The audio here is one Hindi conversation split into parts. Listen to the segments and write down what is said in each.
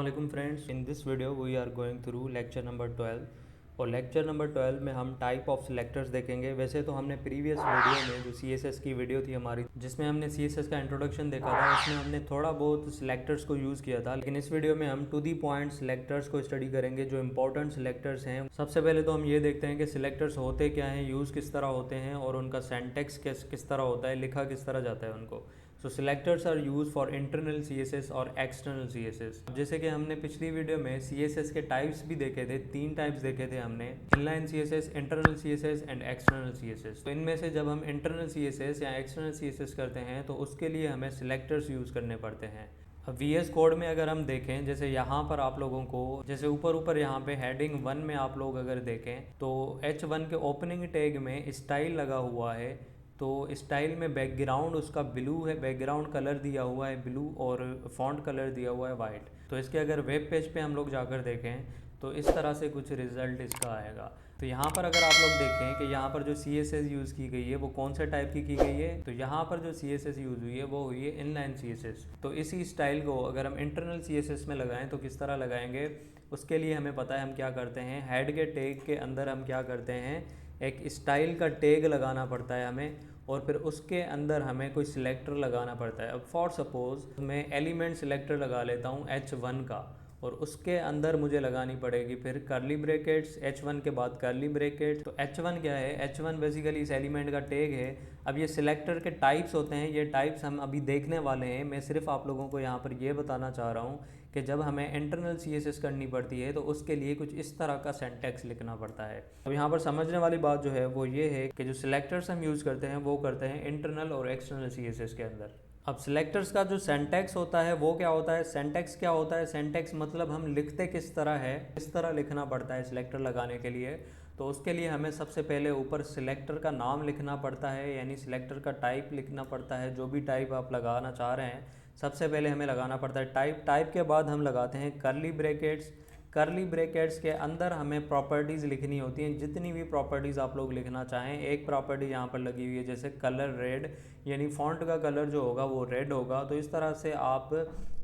Assalamualaikum friends, in this video we are going through lecture number 12 और लेक्चर नंबर 12 में हम टाइप ऑफ सिलेक्टर्स देखेंगे। वैसे तो हमने प्रीवियस वीडियो में जो CSS की वीडियो थी हमारी, जिसमें हमने CSS का इंट्रोडक्शन देखा था, उसमें हमने थोड़ा बहुत सिलेक्टर्स को यूज़ किया था, लेकिन इस वीडियो में हम टू दी पॉइंट सिलेक्टर्स को स्टडी करेंगे जो इंपॉर्टेंट सिलेक्टर्स हैं। सबसे पहले तो हम ये देखते हैं कि सिलेक्टर्स होते क्या हैं, यूज़ किस तरह होते हैं और उनका सिंटैक्स किस तरह होता है, लिखा किस तरह जाता है उनको। So selectors are use for internal CSS और एक्सटर्नल CSS। जैसे कि हमने पिछली वीडियो में CSS के टाइप्स भी देखे थे, 3 टाइप्स देखे थे हमने, inline CSS, internal CSS and external CSS। तो इनमें से जब हम इंटरनल CSS या एक्सटर्नल CSS करते हैं तो उसके लिए हमें सिलेक्टर्स यूज़ करने पड़ते हैं। अब VS कोड में अगर हम देखें, जैसे यहाँ पर आप लोगों को, जैसे ऊपर यहाँ पे हेडिंग 1 में आप लोग अगर देखें तो H1 के ओपनिंग टैग में स्टाइल लगा हुआ है। तो स्टाइल में बैकग्राउंड उसका ब्लू है, बैकग्राउंड कलर दिया हुआ है ब्लू और फॉन्ट कलर दिया हुआ है वाइट। तो इसके अगर वेब पेज पे हम लोग जाकर देखें तो इस तरह से कुछ रिज़ल्ट इसका आएगा। तो यहाँ पर अगर आप लोग देखें कि यहाँ पर जो CSS यूज़ की गई है वो कौन से टाइप की गई है, तो यहाँ पर जो CSS यूज़ हुई है वो हुई है इनलाइन CSS। तो इसी स्टाइल को अगर हम इंटरनल CSS में लगाएं तो किस तरह लगाएंगे, उसके लिए हमें पता है हम क्या करते हैं। हेड के टैग के अंदर हम क्या करते हैं, एक स्टाइल का टैग लगाना पड़ता है हमें, और फिर उसके अंदर हमें कोई सिलेक्टर लगाना पड़ता है। अब फॉर सपोज़ मैं एलिमेंट सिलेक्टर लगा लेता हूँ H1 का, और उसके अंदर मुझे लगानी पड़ेगी फिर कर्ली ब्रैकेट्स, H1 के बाद कर्ली ब्रैकेट। तो H1 क्या है, H1 बेसिकली इस एलिमेंट का टैग है। अब ये सिलेक्टर के टाइप्स होते हैं, ये टाइप्स हम अभी देखने वाले हैं। मैं सिर्फ आप लोगों को यहाँ पर ये बताना चाह रहा हूँ कि जब हमें इंटरनल CSS करनी पड़ती है तो उसके लिए कुछ इस तरह का सिंटैक्स लिखना पड़ता है। अब यहाँ पर समझने वाली बात जो है वो ये है कि जो सिलेक्टर्स हम यूज़ करते हैं वो करते हैं इंटरनल और एक्सटर्नल CSS के अंदर। अब सिलेक्टर्स का जो सिंटैक्स होता है वो क्या होता है, सिंटैक्स क्या होता है, सिंटैक्स मतलब हम लिखते किस तरह है, किस तरह लिखना पड़ता है सिलेक्टर लगाने के लिए। तो उसके लिए हमें सबसे पहले ऊपर सिलेक्टर का नाम लिखना पड़ता है, यानी सिलेक्टर का टाइप लिखना पड़ता है। जो भी टाइप आप लगाना चाह रहे हैं सबसे पहले हमें लगाना पड़ता है टाइप के बाद हम लगाते हैं कर्ली ब्रैकेट्स। कर्ली ब्रैकेट्स के अंदर हमें प्रॉपर्टीज़ लिखनी होती हैं, जितनी भी प्रॉपर्टीज़ आप लोग लिखना चाहें। एक प्रॉपर्टी यहाँ पर लगी हुई है जैसे कलर रेड, यानी फ़ॉन्ट का कलर जो होगा वो रेड होगा। तो इस तरह से आप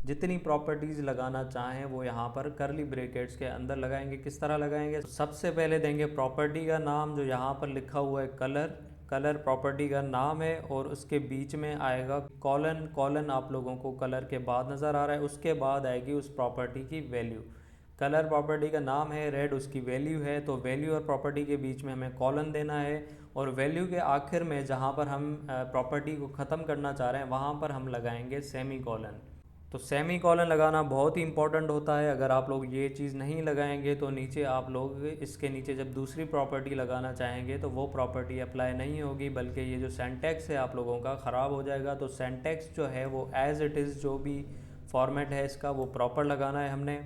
जितनी प्रॉपर्टीज़ लगाना चाहें वो यहाँ पर कर्ली ब्रैकेट्स के अंदर लगाएंगे। किस तरह लगाएंगे, सबसे पहले देंगे प्रॉपर्टी का नाम, जो यहाँ पर लिखा हुआ है कलर प्रॉपर्टी का नाम है, और उसके बीच में आएगा कॉलन आप लोगों को कलर के बाद नज़र आ रहा है। उसके बाद आएगी उस प्रॉपर्टी की वैल्यू। कलर प्रॉपर्टी का नाम है, रेड उसकी वैल्यू है, तो वैल्यू और प्रॉपर्टी के बीच में हमें कॉलन देना है, और वैल्यू के आखिर में जहाँ पर हम प्रॉपर्टी को ख़त्म करना चाह रहे हैं वहाँ पर हम लगाएंगे सेमी कॉलन। तो सेमी कॉलन लगाना बहुत ही इंपॉर्टेंट होता है। अगर आप लोग ये चीज़ नहीं लगाएंगे तो नीचे आप लोग इसके नीचे जब दूसरी प्रॉपर्टी लगाना चाहेंगे तो वो प्रॉपर्टी अप्लाई नहीं होगी, बल्कि ये जो सिंटैक्स है आप लोगों का ख़राब हो जाएगा। तो सिंटैक्स जो है वो एज़ इट इज़, जो भी फॉर्मेट है इसका वो प्रॉपर लगाना है हमने।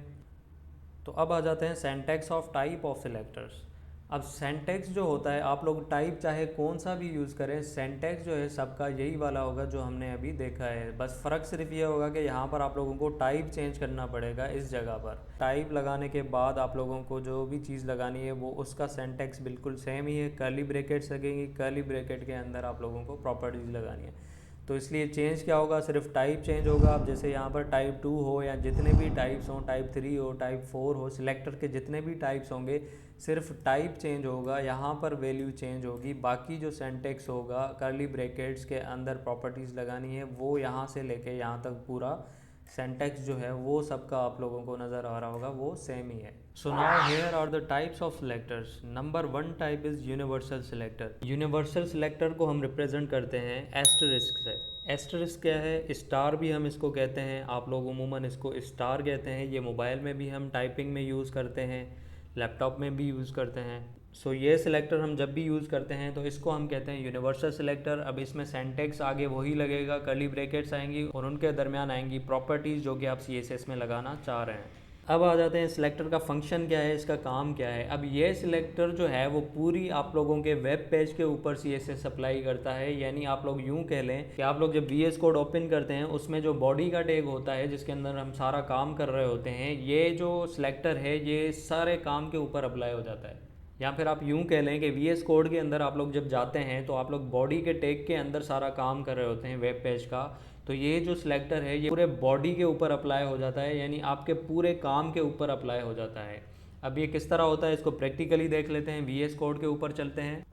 तो अब आ जाते हैं syntax of type of selectors. अब सिंटैक्स जो होता है, आप लोग टाइप चाहे कौन सा भी यूज़ करें, सिंटैक्स जो है सबका यही वाला होगा जो हमने अभी देखा है। बस फ़र्क सिर्फ ये होगा कि यहाँ पर आप लोगों को टाइप चेंज करना पड़ेगा। इस जगह पर टाइप लगाने के बाद आप लोगों को जो भी चीज़ लगानी है वो उसका सिंटैक्स बिल्कुल सेम ही है। कर्ली ब्रैकेट्स लगेंगी, कर्ली ब्रैकेट के अंदर आप लोगों को प्रॉपर्टीज़ लगानी है। तो इसलिए चेंज क्या होगा, सिर्फ टाइप चेंज होगा। अब जैसे यहाँ पर टाइप 2 हो या जितने भी टाइप्स हों, टाइप 3 हो, टाइप 4 हो, सिलेक्टर के जितने भी टाइप्स होंगे सिर्फ टाइप चेंज होगा, यहाँ पर वैल्यू चेंज होगी। बाकी जो सिंटैक्स होगा, कर्ली ब्रैकेट्स के अंदर प्रॉपर्टीज़ लगानी है, वो यहाँ से लेके यहाँ तक पूरा सिंटैक्स जो है वो सबका आप लोगों को नज़र आ रहा होगा, वो सेम ही है। So now here are the types of selectors. Number 1 type is universal selector. Universal selector को हम रिप्रेजेंट करते हैं एस्टरिस्क से। एस्टरिस्क क्या है, स्टार भी हम इसको कहते हैं, आप लोग उमूमन इसको स्टार कहते हैं। ये मोबाइल में भी हम टाइपिंग में यूज़ करते हैं, लैपटॉप में भी यूज़ करते हैं। सो ये सिलेक्टर हम जब भी यूज़ करते हैं तो इसको हम कहते हैं यूनिवर्सल सिलेक्टर। अब इसमें सिंटैक्स आगे वही लगेगा, कर्ली ब्रैकेट्स आएंगी और उनके दरमियान आएंगी प्रॉपर्टीज़ जो कि आप CSS में लगाना चाह रहे हैं। अब आ जाते हैं सिलेक्टर का फंक्शन क्या है, इसका काम क्या है। अब ये सिलेक्टर जो है वो पूरी आप लोगों के वेब पेज के ऊपर CSS अप्लाई करता है। यानी आप लोग यूँ कह लें कि आप लोग जब VS कोड ओपन करते हैं उसमें जो बॉडी का टैग होता है जिसके अंदर हम सारा काम कर रहे होते हैं, ये जो सिलेक्टर है ये सारे काम के ऊपर अप्लाई हो जाता है। या फिर आप यूँ कह लें कि VS कोड के अंदर आप लोग जब जाते हैं तो आप लोग बॉडी के टैग के अंदर सारा काम कर रहे होते हैं वेब पेज का, तो ये जो सिलेक्टर है ये पूरे बॉडी के ऊपर अप्लाई हो जाता है, यानी आपके पूरे काम के ऊपर अप्लाई हो जाता है। अब ये किस तरह होता है इसको प्रैक्टिकली देख लेते हैं। VS कोड के ऊपर चलते हैं।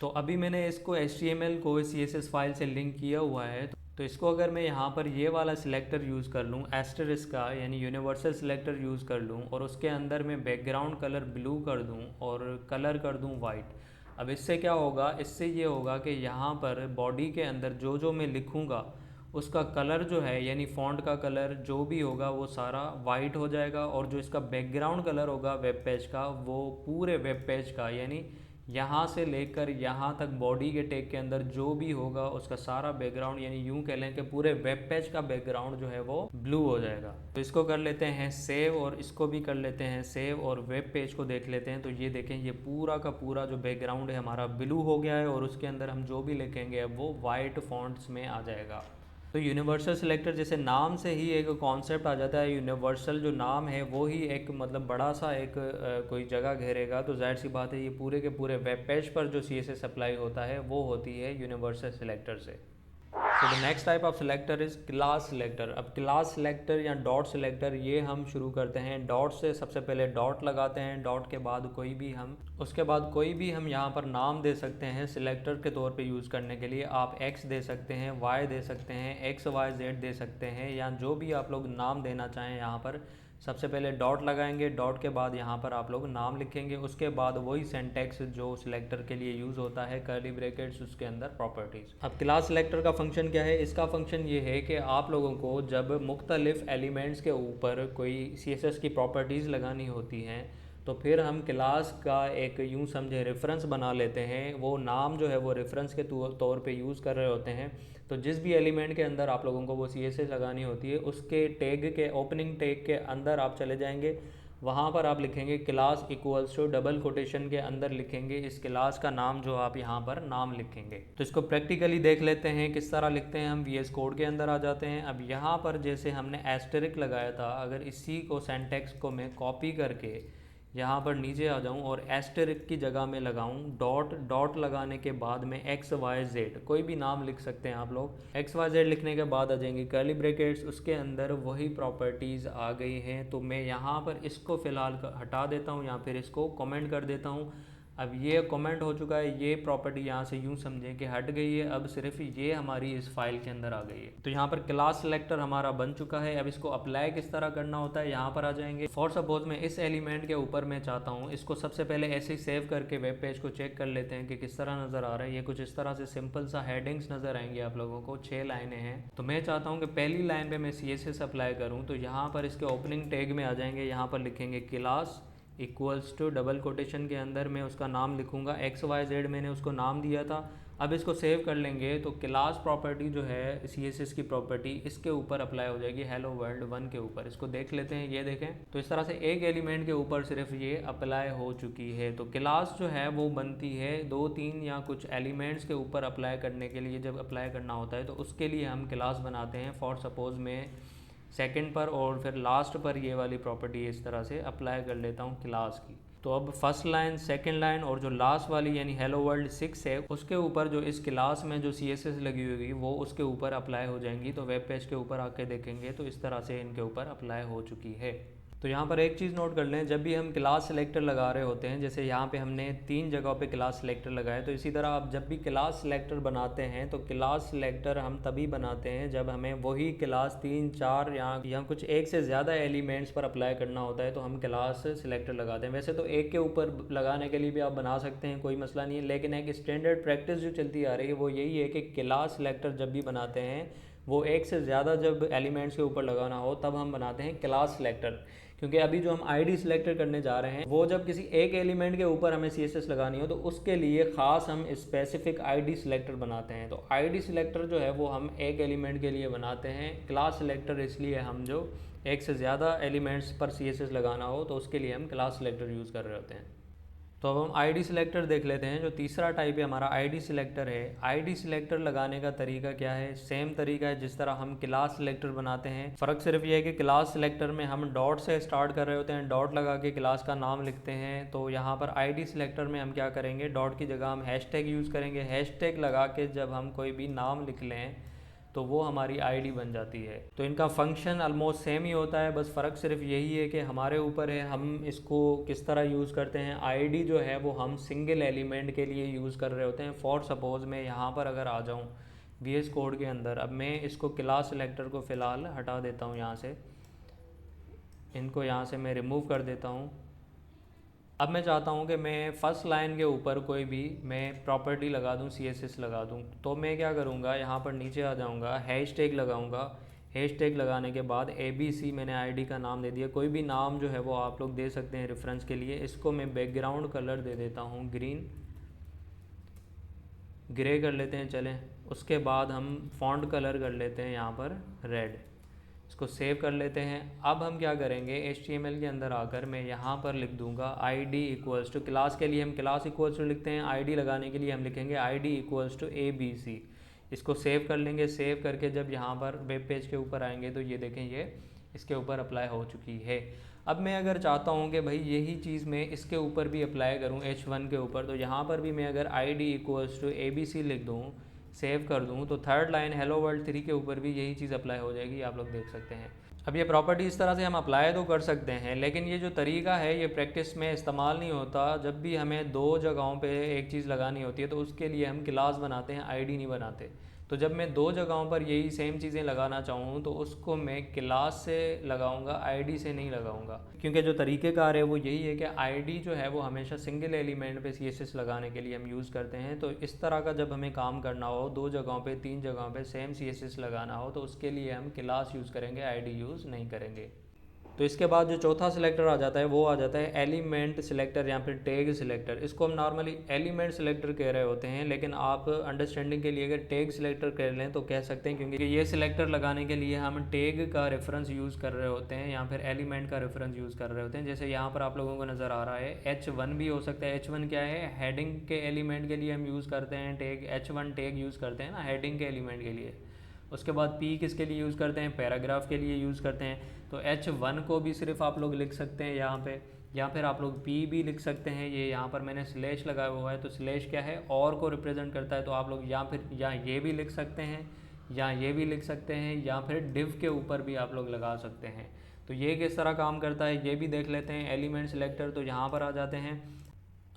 तो अभी मैंने इसको HTML को CSS फाइल से लिंक किया हुआ है। तो इसको अगर मैं यहाँ पर ये वाला सिलेक्टर यूज़ कर लूँ एस्टेरिस्क का, यानी यूनिवर्सल सिलेक्टर यूज़ कर लूँ और उसके अंदर मैं बैकग्राउंड कलर ब्लू कर दूँ और कलर कर दूँ वाइट। अब इससे क्या होगा, इससे ये होगा कि यहाँ पर बॉडी के अंदर जो जो मैं लिखूँगा उसका कलर जो है, यानी फ़ॉन्ट का कलर जो भी होगा वो सारा वाइट हो जाएगा, और जो इसका बैकग्राउंड कलर होगा वेब पेज का वो पूरे वेब पेज का, यानी यहाँ से लेकर यहाँ तक बॉडी के टैग के अंदर जो भी होगा उसका सारा बैकग्राउंड, यानी यूँ कह लें कि पूरे वेब पेज का बैकग्राउंड जो है वो ब्लू हो जाएगा। तो इसको कर लेते हैं सेव और इसको भी कर लेते हैं सेव और वेब पेज को देख लेते हैं। तो ये देखें ये पूरा का पूरा जो बैकग्राउंड है हमारा ब्लू हो गया है और उसके अंदर हम जो भी लिखेंगे अब वो वाइट फॉन्ट्स में आ जाएगा। तो यूनिवर्सल सिलेक्टर जैसे नाम से ही एक कॉन्सेप्ट आ जाता है, यूनिवर्सल जो नाम है वो ही एक मतलब बड़ा सा एक कोई जगह घेरेगा, तो जाहिर सी बात है ये पूरे के पूरे वेब पेज पर जो CSS अप्लाई होता है वो होती है यूनिवर्सल सिलेक्टर से। तो the next type of selector is class selector. अब क्लास सिलेक्टर या डॉट सिलेक्टर ये हम शुरू करते हैं डॉट से। सबसे पहले डॉट लगाते हैं, डॉट के बाद उसके बाद कोई भी हम यहाँ पर नाम दे सकते हैं सिलेक्टर के तौर पे यूज़ करने के लिए। आप X दे सकते हैं, Y दे सकते हैं, XYZ दे सकते हैं, या जो भी आप लोग नाम देना चाहें। यहाँ पर सबसे पहले डॉट लगाएंगे, डॉट के बाद यहाँ पर आप लोग नाम लिखेंगे, उसके बाद वही सिंटैक्स जो सिलेक्टर के लिए यूज़ होता है, कर्ली ब्रैकेट्स, उसके अंदर प्रॉपर्टीज़। अब क्लास सिलेक्टर का फंक्शन क्या है, इसका फंक्शन ये है कि आप लोगों को जब मुख्तलिफ एलिमेंट्स के ऊपर कोई CSS की प्रॉपर्टीज़ लगानी होती हैं तो फिर हम क्लास का एक यूँ समझे रेफरेंस बना लेते हैं। वो नाम जो है वो रेफरेंस के तौर पे यूज़ कर रहे होते हैं। तो जिस भी एलिमेंट के अंदर आप लोगों को वो CSS लगानी होती है उसके टैग के ओपनिंग टैग के अंदर आप चले जाएंगे, वहाँ पर आप लिखेंगे class equals to double quotation के अंदर लिखेंगे इस क्लास का नाम जो आप यहाँ पर नाम लिखेंगे। तो इसको प्रैक्टिकली देख लेते हैं किस तरह लिखते हैं। हम VS कोड के अंदर आ जाते हैं। अब यहाँ पर जैसे हमने एस्टेरिक लगाया था, अगर इसी को सिंटैक्स को मैं कॉपी करके यहाँ पर नीचे आ जाऊँ और एस्टेरिक की जगह में लगाऊँ डॉट, डॉट लगाने के बाद में XYZ कोई भी नाम लिख सकते हैं आप लोग। XYZ लिखने के बाद आ जाएंगे कर्ली ब्रैकेट्स, उसके अंदर वही प्रॉपर्टीज़ आ गई हैं। तो मैं यहाँ पर इसको फ़िलहाल हटा देता हूँ या फिर इसको कमेंट कर देता हूँ। अब ये कमेंट हो चुका है, ये प्रॉपर्टी यहाँ से यूँ समझें कि हट गई है। अब सिर्फ ये हमारी इस फाइल के अंदर आ गई है। तो यहाँ पर क्लास सिलेक्टर हमारा बन चुका है। अब इसको अप्लाई किस तरह करना होता है, यहाँ पर आ जाएंगे। फॉर सपोज मैं इस एलिमेंट के ऊपर मैं चाहता हूँ इसको सबसे पहले ऐसे ही सेव करके वेब पेज को चेक कर लेते हैं कि किस तरह नज़र आ रहा है। ये कुछ इस तरह से सिंपल सा हेडिंग्स नज़र आएंगे आप लोगों को, 6 लाइनें हैं। तो मैं चाहता हूँ कि पहली लाइन पर मैं CSS अप्लाई करूँ, तो यहाँ पर इसके ओपनिंग टैग में आ जाएंगे, यहाँ पर लिखेंगे class equals to double quotation के अंदर मैं उसका नाम लिखूँगा XYZ, मैंने उसको नाम दिया था। अब इसको सेव कर लेंगे तो क्लास प्रॉपर्टी जो है CSS की प्रॉपर्टी इसके ऊपर अप्लाई हो जाएगी हेलो वर्ल्ड 1 के ऊपर। इसको देख लेते हैं, ये देखें तो इस तरह से एक एलिमेंट के ऊपर सिर्फ ये अप्लाई हो चुकी है। तो क्लास जो है वो बनती है 2-3 या कुछ एलिमेंट्स के ऊपर अप्लाई करने के लिए। जब अप्लाई करना होता है तो उसके लिए हम क्लास बनाते हैं। फॉर सपोज में सेकंड पर और फिर लास्ट पर ये वाली प्रॉपर्टी इस तरह से अप्लाई कर लेता हूँ क्लास की। तो अब फर्स्ट लाइन, सेकंड लाइन और जो लास्ट वाली यानी हेलो वर्ल्ड 6 है उसके ऊपर जो इस क्लास में जो CSS लगी हुई वो उसके ऊपर अप्लाई हो जाएंगी। तो वेब पेज के ऊपर आके देखेंगे तो इस तरह से इनके ऊपर अप्लाई हो चुकी है। तो यहाँ पर एक चीज़ नोट कर लें, जब भी हम क्लास सिलेक्टर लगा रहे होते हैं, जैसे यहाँ पे हमने 3 जगहों पे क्लास सिलेक्टर लगाए, तो इसी तरह आप जब भी क्लास सिलेक्टर बनाते हैं तो क्लास सिलेक्टर हम तभी बनाते हैं जब हमें वही क्लास 3-4 या कुछ एक से ज़्यादा एलिमेंट्स पर अप्लाई करना होता है तो हम क्लास सिलेक्टर लगाते हैं। वैसे तो एक के ऊपर लगाने के लिए भी आप बना सकते हैं, कोई मसला नहीं है, लेकिन एक स्टैंडर्ड प्रैक्टिस जो चलती आ रही है वो यही है कि क्लास सिलेक्टर जब भी बनाते हैं वो एक से ज़्यादा जब एलिमेंट्स के ऊपर लगाना हो तब हम बनाते हैं क्लास सिलेक्टर। क्योंकि अभी जो हम ID सिलेक्टर करने जा रहे हैं वो जब किसी एक एलिमेंट के ऊपर हमें CSS लगानी हो तो उसके लिए ख़ास हम स्पेसिफिक ID सिलेक्टर बनाते हैं। तो ID सिलेक्टर जो है वो हम एक एलिमेंट के लिए बनाते हैं। क्लास सिलेक्टर इसलिए हम जो एक से ज़्यादा एलिमेंट्स पर CSS लगाना हो तो उसके लिए हम क्लास सिलेक्टर यूज़ कर रहे होते हैं। तो अब हम आईडी सिलेक्टर देख लेते हैं। जो तीसरा टाइप है हमारा आईडी सिलेक्टर है। आईडी सिलेक्टर लगाने का तरीका क्या है? सेम तरीका है जिस तरह हम क्लास सिलेक्टर बनाते हैं। फ़र्क सिर्फ ये है कि क्लास सिलेक्टर में हम डॉट से स्टार्ट कर रहे होते हैं, डॉट लगा के क्लास का नाम लिखते हैं। तो यहाँ पर आईडी सिलेक्टर में हम क्या करेंगे, डॉट की जगह हम हैशटैग यूज़ करेंगे। हैशटैग लगा के जब हम कोई भी नाम लिख लें तो वो हमारी आईडी बन जाती है। तो इनका फंक्शन ऑलमोस्ट सेम ही होता है, बस फ़र्क सिर्फ यही है कि हमारे ऊपर है हम इसको किस तरह यूज़ करते हैं। आईडी जो है वो हम सिंगल एलिमेंट के लिए यूज़ कर रहे होते हैं। फॉर सपोज़ मैं यहाँ पर अगर आ जाऊँ VS कोड के अंदर, अब मैं इसको क्लास सिलेक्टर को फ़िलहाल हटा देता हूँ यहाँ से, इनको यहाँ से मैं रिमूव कर देता हूँ। अब मैं चाहता हूँ कि मैं फ़र्स्ट लाइन के ऊपर कोई भी मैं प्रॉपर्टी लगा दूँ, CSS लगा दूँ। तो मैं क्या करूँगा, यहाँ पर नीचे आ जाऊँगा, हैश टैग लगाऊँगा। हैश टैग लगाने के बाद ABC मैंने आईडी का नाम दे दिया। कोई भी नाम जो है वो आप लोग दे सकते हैं रेफरेंस के लिए। इसको मैं बैकग्राउंड कलर दे देता हूँ ग्रीन, ग्रे कर लेते हैं चलें। उसके बाद हम फॉन्ट कलर कर लेते हैं यहाँ पर रेड। इसको सेव कर लेते हैं। अब हम क्या करेंगे, HTML के अंदर आकर मैं यहाँ पर लिख दूँगा ID इक्वल्स टू, क्लास के लिए हम क्लास इक्वल्स टू लिखते हैं, ID लगाने के लिए हम लिखेंगे ID इक्वल्स टू ABC। इसको सेव कर लेंगे। सेव करके जब यहाँ पर वेब पेज के ऊपर आएंगे तो ये देखें ये इसके ऊपर अप्लाई हो चुकी है। अब मैं अगर चाहता हूँ कि भाई यही चीज़ मैं इसके ऊपर भी अप्लाई करूँ H1 के ऊपर, तो यहाँ पर भी मैं अगर ID इक्वल्स टू ABC लिख दूँ, सेव कर दूँ, तो थर्ड लाइन हेलो वर्ल्ड 3 के ऊपर भी यही चीज़ अप्लाई हो जाएगी, आप लोग देख सकते हैं। अब ये प्रॉपर्टी इस तरह से हम अप्लाई तो कर सकते हैं, लेकिन ये जो तरीका है ये प्रैक्टिस में इस्तेमाल नहीं होता। जब भी हमें दो जगहों पे एक चीज़ लगानी होती है तो उसके लिए हम क्लास बनाते हैं, आईडी नहीं बनाते। तो जब मैं दो जगहों पर यही सेम चीज़ें लगाना चाहूँ तो उसको मैं क्लास से लगाऊंगा, आईडी से नहीं लगाऊंगा, क्योंकि जो तरीक़ेकार है वो यही है कि आईडी जो है वो हमेशा सिंगल एलिमेंट पे CSS लगाने के लिए हम यूज़ करते हैं। तो इस तरह का जब हमें काम करना हो, दो जगहों पे तीन जगहों पे सेम CSS लगाना हो, तो उसके लिए हम क्लास यूज़ करेंगे, आईडी यूज़ नहीं करेंगे। तो इसके बाद जो चौथा सिलेक्टर आ जाता है वो आ जाता है एलिमेंट सिलेक्टर या फिर टैग सिलेक्टर। इसको हम नॉर्मली एलिमेंट सिलेक्टर कह रहे होते हैं, लेकिन आप अंडरस्टैंडिंग के लिए अगर टैग सिलेक्टर कह लें तो कह सकते हैं, क्योंकि ये सिलेक्टर लगाने के लिए हम टैग का रेफरेंस यूज़ कर रहे होते हैं या फिर एलिमेंट का रेफरेंस यूज़ कर रहे होते हैं। जैसे यहाँ पर आप लोगों को नज़र आ रहा है H1 भी हो सकता है। H1 क्या है, हेडिंग के एलिमेंट के लिए हम यूज़ करते हैं टैग, H1 टैग यूज़ करते हैं ना हेडिंग के एलिमेंट के लिए। उसके बाद P किसके लिए यूज़ करते हैं, पैराग्राफ के लिए यूज़ करते हैं। तो H1 को भी सिर्फ आप लोग लिख सकते हैं यहाँ पे, या फिर आप लोग P भी लिख सकते हैं। ये यहाँ पर मैंने स्लैश लगाया हुआ है, तो स्लैश क्या है, और को रिप्रेजेंट करता है। तो आप लोग या फिर या ये भी लिख सकते हैं या ये भी लिख सकते हैं, या फिर डिव के ऊपर भी आप लोग लगा सकते हैं। तो ये किस तरह काम करता है ये भी देख लेते हैं। एलिमेंट सिलेक्टर, तो यहाँ पर आ जाते हैं।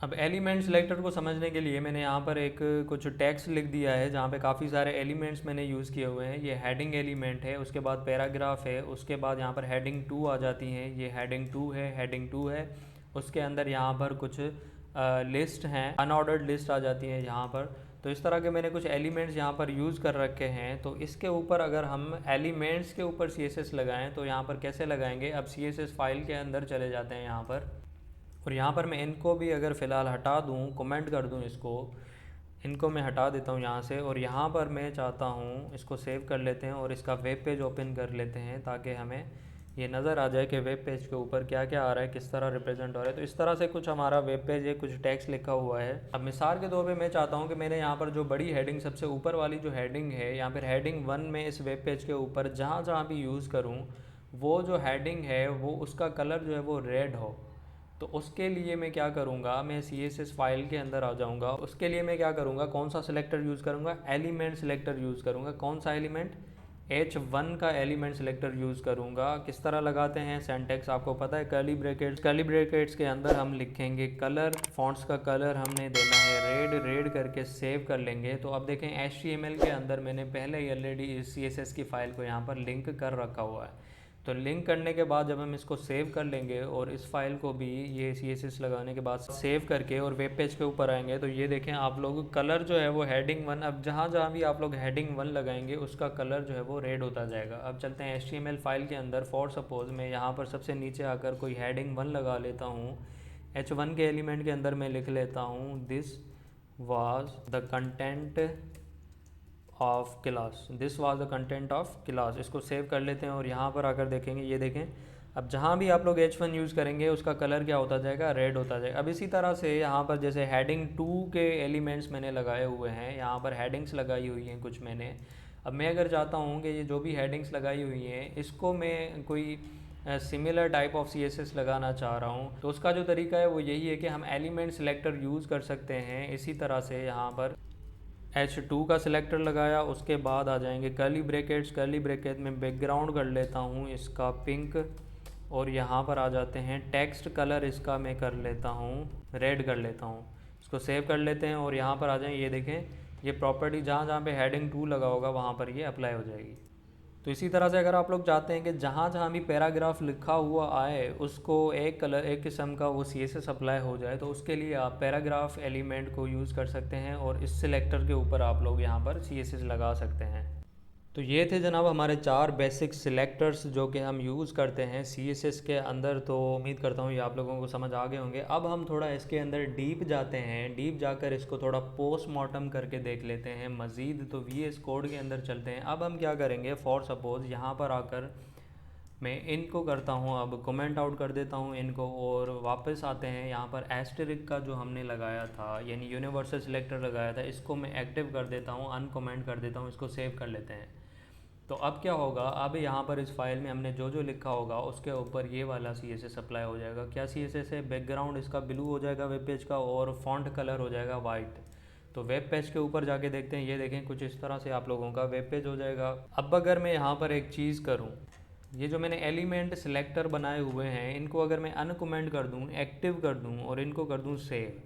अब एलिमेंट सिलेक्टर को समझने के लिए मैंने यहाँ पर एक कुछ टेक्स्ट लिख दिया है जहाँ पे काफ़ी सारे एलिमेंट्स मैंने यूज़ किए हुए हैं। ये हेडिंग एलिमेंट है, उसके बाद पैराग्राफ है, उसके बाद यहाँ पर हेडिंग 2 आ जाती हैं। ये हेडिंग 2 है, हेडिंग 2 है। उसके अंदर यहाँ पर कुछ लिस्ट हैं, अनऑर्डर्ड लिस्ट आ जाती है यहाँ पर। तो इस तरह के मैंने कुछ एलिमेंट्स यहाँ पर यूज़ कर रखे हैं। तो इसके ऊपर अगर हम एलिमेंट्स के ऊपर CSS लगाएं तो यहाँ पर कैसे लगाएंगे, अब CSS फाइल के अंदर चले जाते हैं यहाँ पर, और यहाँ पर मैं इनको भी अगर फ़िलहाल हटा दूँ, कमेंट कर दूँ इसको, इनको मैं हटा देता हूँ यहाँ से। और यहाँ पर मैं चाहता हूँ इसको सेव कर लेते हैं और इसका वेब पेज ओपन कर लेते हैं, ताकि हमें ये नज़र आ जाए कि वेब पेज के ऊपर क्या क्या आ रहा है, किस तरह रिप्रेजेंट हो रहा है। तो इस तरह से कुछ हमारा वेब पेज है, कुछ टेक्स्ट लिखा हुआ है। अब मिसाल के तौर पे मैं चाहता हूँ कि मैंने यहाँ पर जो बड़ी हेडिंग, सबसे ऊपर वाली जो हेडिंग है, या फिर हेडिंग 1 में इस वेब पेज के ऊपर जहाँ जहाँ भी यूज़ करूँ, वो जो हेडिंग है वो उसका कलर जो है वो रेड हो। तो उसके लिए मैं क्या करूँगा, मैं CSS फाइल के अंदर आ जाऊँगा। उसके लिए मैं क्या करूँगा, कौन सा सिलेक्टर यूज़ करूँगा, एलिमेंट सिलेक्टर यूज़ करूँगा। कौन सा एलिमेंट, H1 का एलिमेंट सिलेक्टर यूज़ करूँगा। किस तरह लगाते हैं, सिंटैक्स आपको पता है, कर्ली ब्रैकेट्स, कर्ली ब्रैकेट्स के अंदर हम लिखेंगे कलर, फॉन्ट्स का कलर हमने देना है रेड, रेड करके सेव कर लेंगे। तो अब देखें HTML के अंदर मैंने पहले ही ऑलरेडी इस CSS की फ़ाइल को यहाँ पर लिंक कर रखा हुआ है। तो लिंक करने के बाद जब हम इसको सेव कर लेंगे और इस फाइल को भी ये CSS लगाने के बाद सेव करके और वेब पेज के ऊपर आएंगे, तो ये देखें आप लोग कलर जो है वो हेडिंग 1, अब जहाँ जहाँ भी आप लोग हेडिंग 1 लगाएंगे उसका कलर जो है वो रेड होता जाएगा। अब चलते हैं HTML फाइल के अंदर। फॉर सपोज़ मैं यहाँ पर सबसे नीचे आकर कोई हेडिंग 1 लगा लेता हूँ। H1 के एलिमेंट के अंदर मैं लिख लेता हूँ this was the content of class, this was the content of class. इसको सेव कर लेते हैं और यहाँ पर आकर देखेंगे, ये देखें अब जहाँ भी आप लोग H1 यूज़ करेंगे उसका कलर क्या होता जाएगा, रेड होता जाएगा। अब इसी तरह से यहाँ पर जैसे हेडिंग 2 के एलिमेंट्स मैंने लगाए हुए हैं, यहाँ पर हेडिंग्स लगाई हुई हैं कुछ मैंने। अब मैं अगर चाहता हूँ कि ये जो भी हेडिंग्स लगाई हुई हैं इसको मैं कोई सिमिलर टाइप ऑफ CSS लगाना चाह रहा हूँ, तो उसका जो तरीका है वो यही है कि हम एलिमेंट सेलेक्टर यूज़ कर सकते हैं। इसी तरह से यहाँ पर H2 का सिलेक्टर लगाया, उसके बाद आ जाएंगे कर्ली ब्रैकेट्स। कर्ली ब्रैकेट में बैकग्राउंड कर लेता हूँ इसका पिंक, और यहाँ पर आ जाते हैं टेक्स्ट कलर इसका मैं कर लेता हूँ रेड कर लेता हूँ। इसको सेव कर लेते हैं और यहाँ पर आ जाएं, ये देखें ये प्रॉपर्टी जहाँ जहाँ पे हेडिंग 2 लगा होगा वहाँ पर ये अप्लाई हो जाएगी। तो इसी तरह से अगर आप लोग चाहते हैं कि जहाँ जहाँ भी पैराग्राफ लिखा हुआ आए उसको एक कलर एक किस्म का वो CSS अप्लाई हो जाए, तो उसके लिए आप पैराग्राफ एलिमेंट को यूज़ कर सकते हैं और इस सिलेक्टर के ऊपर आप लोग यहाँ पर CSS लगा सकते हैं। तो ये थे जनाब हमारे 4 बेसिक सिलेक्टर्स जो कि हम यूज़ करते हैं CSS के अंदर। तो उम्मीद करता हूँ ये आप लोगों को समझ आ गए होंगे। अब हम थोड़ा इसके अंदर डीप जाते हैं, डीप जाकर इसको थोड़ा पोस्टमार्टम करके देख लेते हैं मज़ीद। तो VS कोड के अंदर चलते हैं। अब हम क्या करेंगे, फॉर सपोज़ यहाँ पर आकर मैं इनको करता हूँ, अब कमेंट आउट कर देता हूँ इनको, और वापस आते हैं यहाँ पर एस्टेरिक का जो हमने लगाया था यानी यूनिवर्सल सिलेक्टर लगाया था, इसको मैं एक्टिव कर देता हूँ, अनकमेंट कर देता हूँ, इसको सेव कर लेते हैं। तो अब क्या होगा, अब यहाँ पर इस फाइल में हमने जो जो लिखा होगा उसके ऊपर ये वाला CSS अप्लाई हो जाएगा। क्या CSS है, बैकग्राउंड इसका ब्लू हो जाएगा वेब पेज का और फॉन्ट कलर हो जाएगा वाइट। तो वेब पेज के ऊपर जाके देखते हैं, ये देखें कुछ इस तरह से आप लोगों का वेब पेज हो जाएगा। अब अगर मैं यहाँ पर एक चीज़ करूँ, ये जो मैंने एलिमेंट सिलेक्टर बनाए हुए हैं इनको अगर मैं अनकमेंट कर दूँ, एक्टिव कर दूँ और इनको कर दूँ सेव,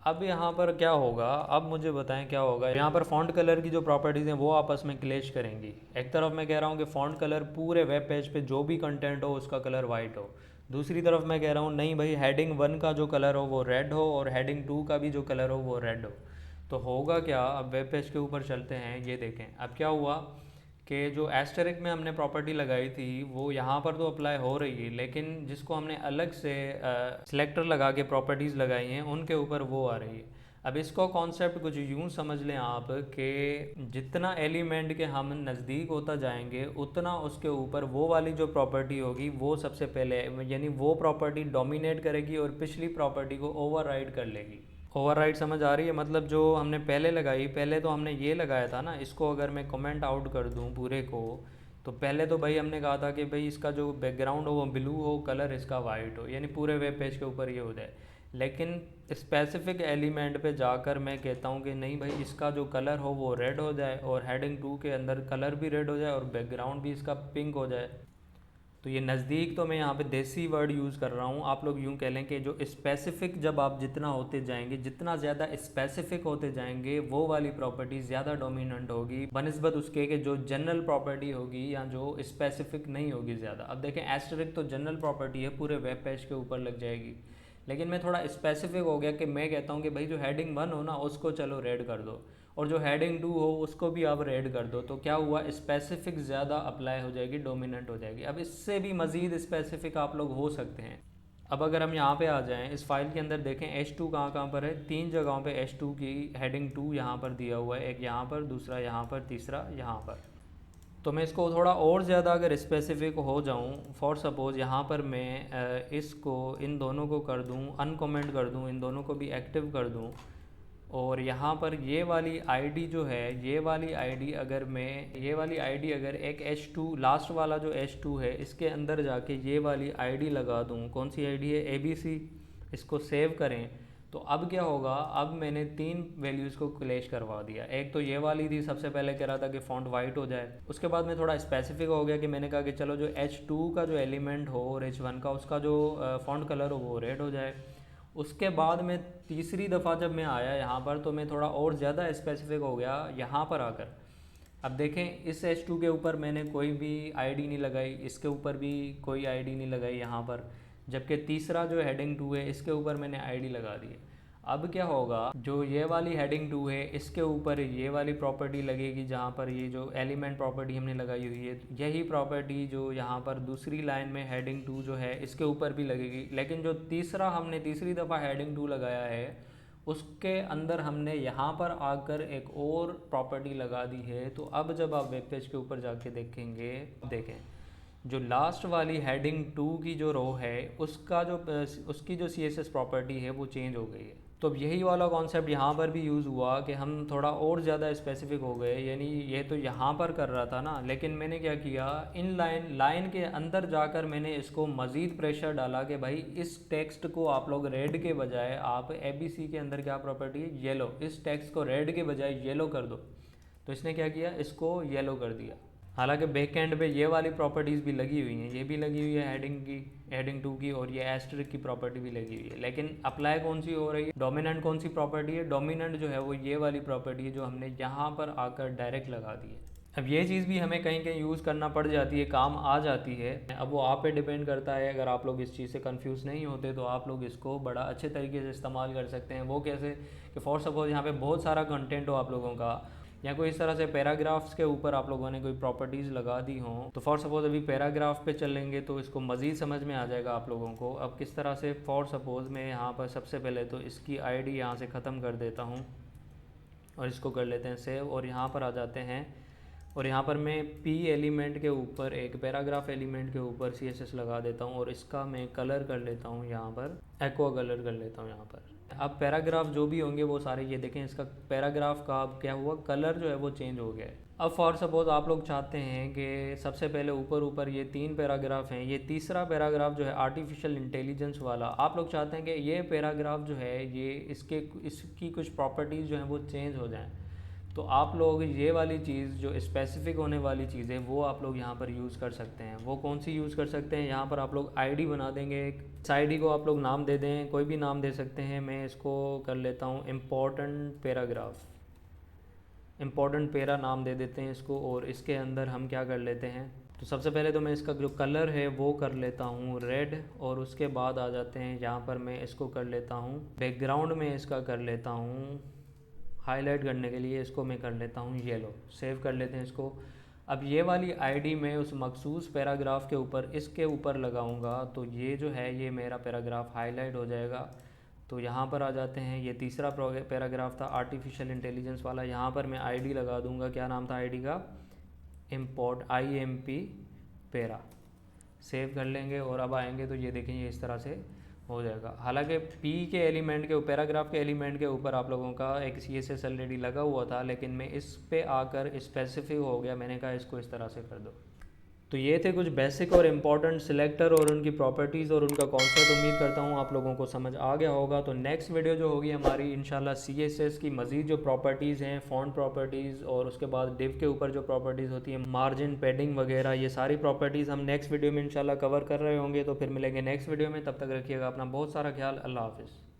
अब यहाँ पर क्या होगा, अब मुझे बताएं क्या होगा। यहाँ पर फ़ॉन्ट कलर की जो प्रॉपर्टीज़ हैं वो आपस में क्लैश करेंगी। एक तरफ मैं कह रहा हूँ कि फ़ॉन्ट कलर पूरे वेब पेज पे जो भी कंटेंट हो उसका कलर वाइट हो, दूसरी तरफ मैं कह रहा हूँ नहीं भाई हेडिंग 1 का जो कलर हो वो रेड हो और हेडिंग 2 का भी जो कलर हो वो रेड हो। तो होगा क्या, अब वेब पेज के ऊपर चलते हैं, ये देखें अब क्या हुआ कि जो एस्टेरिक में हमने प्रॉपर्टी लगाई थी वो यहाँ पर तो अप्लाई हो रही है, लेकिन जिसको हमने अलग से सिलेक्टर लगा के प्रॉपर्टीज़ लगाई हैं उनके ऊपर वो आ रही है। अब इसको कॉन्सेप्ट कुछ यूँ समझ लें आप कि जितना एलिमेंट के हम नज़दीक होता जाएंगे उतना उसके ऊपर वो वाली जो प्रॉपर्टी होगी वो सबसे पहले यानी वो प्रॉपर्टी डोमिनेट करेगी और पिछली प्रॉपर्टी को ओवरराइड कर लेगी। ओवरराइड समझ आ रही है, मतलब जो हमने पहले लगाई, पहले तो हमने ये लगाया था ना, इसको अगर मैं कमेंट आउट कर दूं पूरे को, तो पहले तो भाई हमने कहा था कि भाई इसका जो बैकग्राउंड हो वो ब्लू हो, कलर इसका वाइट हो, यानी पूरे वेब पेज के ऊपर ये हो जाए। लेकिन स्पेसिफिक एलिमेंट पे जाकर मैं कहता हूँ कि नहीं भाई इसका जो कलर हो वो रेड हो जाए और हेडिंग 2 के अंदर कलर भी रेड हो जाए और बैकग्राउंड भी इसका पिंक हो जाए। तो ये नज़दीक तो मैं यहाँ पे देसी वर्ड यूज़ कर रहा हूँ, आप लोग यूँ कह लें कि जो स्पेसिफ़िक जब आप जितना होते जाएंगे, जितना ज़्यादा स्पेसिफ़िक होते जाएंगे वो वाली प्रॉपर्टी ज़्यादा डोमिनेंट होगी बनिस्बत उसके कि जो जनरल प्रॉपर्टी होगी या जो स्पेसिफ़िक नहीं होगी ज़्यादा। अब देखें एस्टेरिक तो जनरल प्रॉपर्टी है, पूरे वेब पेज के ऊपर लग जाएगी, लेकिन मैं थोड़ा स्पेसिफिक हो गया कि मैं कहता हूँ कि भाई जो हेडिंग 1 हो ना उसको चलो रेड कर दो और जो हेडिंग 2 हो उसको भी आप रेड कर दो। तो क्या हुआ, स्पेसिफिक ज़्यादा अप्लाई हो जाएगी, डोमिनेंट हो जाएगी। अब इससे भी मज़ीद स्पेसिफिक आप लोग हो सकते हैं। अब अगर हम यहाँ पे आ जाएं, इस फाइल के अंदर देखें H2 कहाँ कहाँ पर है, 3 जगहों पे H2 की हेडिंग 2 यहाँ पर दिया हुआ है, एक यहाँ पर, दूसरा यहाँ पर, तीसरा यहाँ पर। तो मैं इसको थोड़ा और ज़्यादा अगर स्पेसिफिक हो जाऊँ, फॉर सपोज़ यहाँ पर मैं इसको इन दोनों को कर दूँ अनकमेंट कर दूँ, इन दोनों को भी एक्टिव कर दूँ, और यहाँ पर ये वाली आईडी जो है, ये वाली आईडी अगर मैं ये वाली आईडी अगर एक H2 लास्ट वाला जो H2 है इसके अंदर जाके ये वाली आईडी लगा दूँ, कौन सी आईडी है, ABC, इसको सेव करें, तो अब क्या होगा, अब मैंने 3 वैल्यूज़ को क्लैश करवा दिया। एक तो ये वाली थी, सबसे पहले कह रहा था कि फ़ॉन्ट वाइट हो जाए, उसके बाद मैं थोड़ा स्पेसिफिक हो गया कि मैंने कहा कि चलो जो H2 का जो एलिमेंट हो और H1 का उसका जो फ़ॉन्ट कलर हो वो रेड हो जाए। उसके बाद मैं तीसरी दफ़ा जब मैं आया यहाँ पर तो मैं थोड़ा और ज़्यादा स्पेसिफिक हो गया यहाँ पर आकर। अब देखें इस H2 के ऊपर मैंने कोई भी आईडी नहीं लगाई, इसके ऊपर भी कोई आईडी नहीं लगाई यहाँ पर, जबकि तीसरा जो हेडिंग 2 है इसके ऊपर मैंने आईडी लगा दी है। अब क्या होगा, जो ये वाली हेडिंग 2 है इसके ऊपर ये वाली प्रॉपर्टी लगेगी, जहाँ पर ये जो एलिमेंट प्रॉपर्टी हमने लगाई हुई है यही प्रॉपर्टी जो यहाँ पर दूसरी लाइन में हेडिंग 2 जो है इसके ऊपर भी लगेगी। लेकिन जो तीसरा हमने तीसरी दफ़ा हेडिंग 2 लगाया है उसके अंदर हमने यहाँ पर आकर एक और प्रॉपर्टी लगा दी है। तो अब जब आप वेब पेज के ऊपर जाके देखेंगे, देखें जो लास्ट वाली हेडिंग 2 की जो रो है उसका जो उसकी जो CSS प्रॉपर्टी है वो चेंज हो गई है। तो अब यही वाला कॉन्सेप्ट यहाँ पर भी यूज़ हुआ कि हम थोड़ा और ज़्यादा स्पेसिफिक हो गए, यानी ये तो यहाँ पर कर रहा था ना, लेकिन मैंने क्या किया, इन लाइन के अंदर जाकर मैंने इसको मज़ीद प्रेशर डाला कि भाई इस टेक्स्ट को आप लोग रेड के बजाय, आप ABC के अंदर क्या प्रॉपर्टी है, येलो, इस टेक्स्ट को रेड के बजाय येलो कर दो। तो इसने क्या किया, इसको येलो कर दिया। हालांकि बैक एंड पे ये वाली प्रॉपर्टीज़ भी लगी हुई हैं, ये भी लगी हुई है हेडिंग 2 की, और ये एस्टरिक की प्रॉपर्टी भी लगी हुई है, लेकिन अप्लाई कौन सी हो रही है, डोमिनेंट कौन सी प्रॉपर्टी है, डोमिनेंट जो है वो ये वाली प्रॉपर्टी है जो हमने यहाँ पर आकर डायरेक्ट लगा दी है। अब ये चीज़ भी हमें कहीं कहीं यूज़ करना पड़ जाती है, काम आ जाती है। अब वो आप पे डिपेंड करता है, अगर आप लोग इस चीज़ से कंफ्यूज नहीं होते तो आप लोग इसको बड़ा अच्छे तरीके से इस्तेमाल कर सकते हैं। वो कैसे कि फॉर सपोज यहाँ पे बहुत सारा कंटेंट हो आप लोगों का, या कोई इस तरह से पैराग्राफ्स के ऊपर आप लोगों ने कोई प्रॉपर्टीज़ लगा दी हों, तो फॉर सपोज अभी पैराग्राफ पे चलेंगे तो इसको मज़ीद समझ में आ जाएगा आप लोगों को। अब किस तरह से, फॉर सपोज मैं यहाँ पर सबसे पहले तो इसकी ID यहाँ से ख़त्म कर देता हूँ और इसको कर लेते हैं सेव, और यहाँ पर आ जाते हैं, और यहाँ पर मैं P एलिमेंट के ऊपर, एक पैराग्राफ एलिमेंट के ऊपर CSS लगा देता हूँ, और इसका मैं कलर कर लेता हूँ, यहाँ पर एक्वा कलर कर लेता हूँ यहाँ पर। अब पैराग्राफ जो भी होंगे वो सारे, ये देखें इसका पैराग्राफ का अब क्या हुआ, कलर जो है वो चेंज हो गया है। अब फॉर सपोज आप लोग चाहते हैं कि सबसे पहले ऊपर ये 3 पैराग्राफ हैं, ये तीसरा पैराग्राफ जो है आर्टिफिशियल इंटेलिजेंस वाला, आप लोग चाहते हैं कि ये पैराग्राफ जो है ये इसकी कुछ प्रॉपर्टीज़ जो हैं वो चेंज हो जाएँ, तो आप लोग ये वाली चीज़ जो स्पेसिफिक होने वाली चीज़ है वो आप लोग यहाँ पर यूज़ कर सकते हैं। वो कौन सी यूज़ कर सकते हैं, यहाँ पर आप लोग ID बना देंगे, इस ID को आप लोग नाम दे दें, कोई भी नाम दे सकते हैं। मैं इसको कर लेता हूँ इम्पोर्टेंट पैराग्राफ, इम्पोर्टेंट पैरा नाम दे देते हैं इसको, और इसके अंदर हम क्या कर लेते हैं, तो सबसे पहले तो मैं इसका जो कलर है वो कर लेता हूँ रेड, और उसके बाद आ जाते हैं यहाँ पर मैं इसको कर लेता हूँ बैकग्राउंड में, इसका कर लेता हूँ हाईलाइट करने के लिए, इसको मैं कर लेता हूँ येलो। सेव कर लेते हैं इसको। अब ये वाली ID मैं उस मखसूस पैराग्राफ के ऊपर, इसके ऊपर लगाऊंगा, तो ये जो है ये मेरा पैराग्राफ हाईलाइट हो जाएगा। तो यहाँ पर आ जाते हैं, ये तीसरा पैराग्राफ था आर्टिफिशियल इंटेलिजेंस वाला, यहाँ पर मैं ID लगा दूँगा, क्या नाम था ID का, IMP पैरा। सेव कर लेंगे और अब आएंगे तो ये देखेंगे इस तरह से हो जाएगा। हालांकि P के एलिमेंट के पैराग्राफ के एलिमेंट के ऊपर आप लोगों का एक CSS ऑलरेडी लगा हुआ था, लेकिन मैं इस पे आकर स्पेसिफिक हो गया, मैंने कहा इसको इस तरह से कर दो। तो ये थे कुछ बेसिक और इम्पॉर्टेंट सिलेक्टर और उनकी प्रॉपर्टीज़ और उनका कॉन्सेप्ट। उम्मीद करता हूँ आप लोगों को समझ आ गया होगा। तो नेक्स्ट वीडियो जो होगी हमारी इंशाल्लाह CSS की मज़ीद जो प्रॉपर्टीज़ हैं, फ़ॉन्ट प्रॉपर्टीज़, और उसके बाद डिव के ऊपर जो प्रॉपर्टीज़ होती हैं, मार्जिन, पैडिंग वगैरह, ये सारी प्रॉपर्टीज़ हम नेक्स्ट वीडियो में इंशाल्लाह कवर कर रहे होंगे। तो फिर मिलेंगे नेक्स्ट वीडियो में, तब तक रखिएगा अपना बहुत सारा ख्याल। अल्लाह हाफ़िज़।